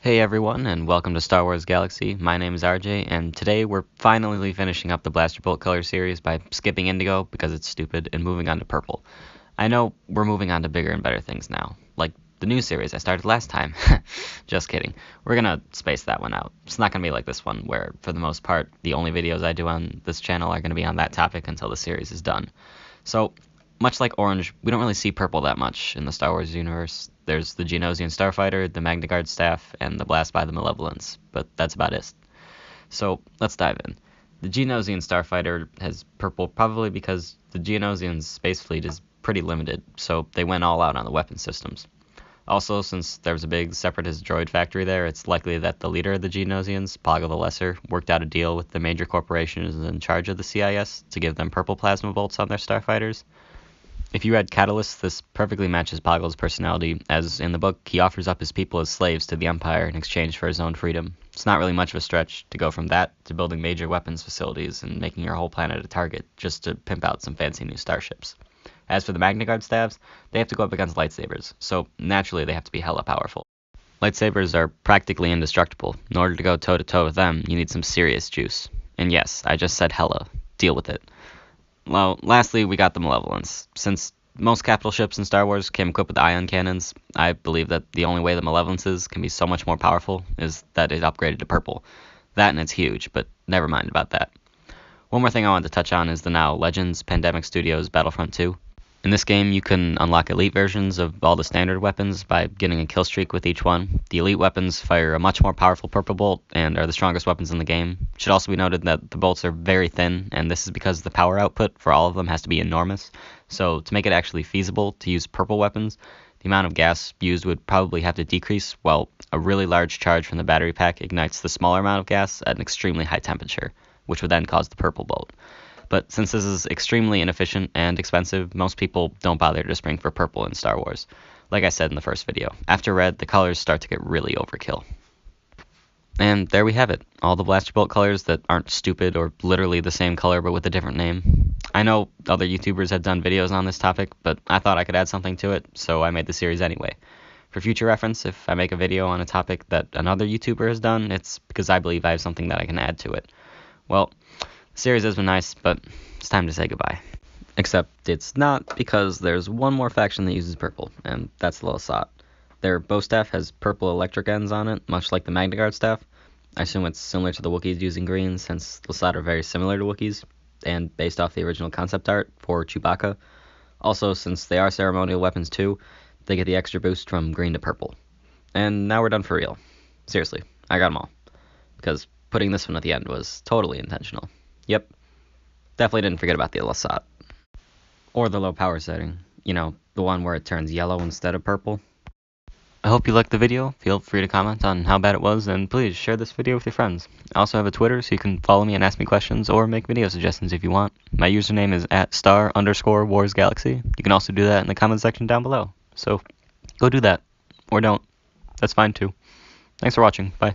Hey everyone, and welcome to Star Wars Galaxy. My name is RJ, and today we're finally finishing up the Blaster Bolt color series by skipping Indigo because it's stupid and moving on to Purple. I know we're moving on to bigger and better things now, like the new series I started last time. Just kidding. We're gonna space that one out. It's not gonna be like this one, where for the most part, the only videos I do on this channel are gonna be on that topic until the series is done. So, much like Orange, we don't really see Purple that much in the Star Wars universe. There's the Geonosian Starfighter, the Magna Guard staff, and the Blast by the Malevolence, but that's about it. So let's dive in. The Geonosian Starfighter has purple probably because the Geonosian space fleet is pretty limited, so they went all out on the weapon systems. Also, since there was a big separatist droid factory there, it's likely that the leader of the Geonosians, Poggle the Lesser, worked out a deal with the major corporations in charge of the CIS to give them purple plasma bolts on their starfighters. If you read Catalyst, this perfectly matches Poggle's personality, as in the book, he offers up his people as slaves to the Empire in exchange for his own freedom. It's not really much of a stretch to go from that to building major weapons facilities and making your whole planet a target just to pimp out some fancy new starships. As for the Magna Guard staffs, they have to go up against lightsabers, so naturally they have to be hella powerful. Lightsabers are practically indestructible. In order to go toe-to-toe with them, you need some serious juice. And yes, I just said hella. Deal with it. Well, lastly, we got the Malevolence. Since most capital ships in Star Wars came equipped with ion cannons, I believe that the only way the Malevolences can be so much more powerful is that it upgraded to purple. That and it's huge, but never mind about that. One more thing I wanted to touch on is the now Legends Pandemic Studios Battlefront 2. In this game, you can unlock elite versions of all the standard weapons by getting a kill streak with each one. The elite weapons fire a much more powerful purple bolt and are the strongest weapons in the game. It should also be noted that the bolts are very thin, and this is because the power output for all of them has to be enormous. So to make it actually feasible to use purple weapons, the amount of gas used would probably have to decrease, while a really large charge from the battery pack ignites the smaller amount of gas at an extremely high temperature, which would then cause the purple bolt. But since this is extremely inefficient and expensive, most people don't bother to spring for purple in Star Wars. Like I said in the first video, after red, the colors start to get really overkill. And there we have it, all the Blaster Bolt colors that aren't stupid or literally the same color but with a different name. I know other YouTubers have done videos on this topic, but I thought I could add something to it, so I made the series anyway. For future reference, if I make a video on a topic that another YouTuber has done, it's because I believe I have something that I can add to it. Well, the series has been nice, but it's time to say goodbye. Except it's not, because there's one more faction that uses purple, and that's the Lasat. Their bow staff has purple electric ends on it, much like the Magna Guard staff. I assume it's similar to the Wookiees using green, since Lasat are very similar to Wookiees, and based off the original concept art for Chewbacca. Also, since they are ceremonial weapons too, they get the extra boost from green to purple. And now we're done for real. Seriously, I got them all. Because putting this one at the end was totally intentional. Yep, definitely didn't forget about the Lasat. Or the low power setting. You know, the one where it turns yellow instead of purple. I hope you liked the video. Feel free to comment on how bad it was, and please share this video with your friends. I also have a Twitter, so you can follow me and ask me questions, or make video suggestions if you want. My username is @star_warsgalaxy. You can also do that in the comment section down below. So, go do that. Or don't. That's fine too. Thanks for watching. Bye.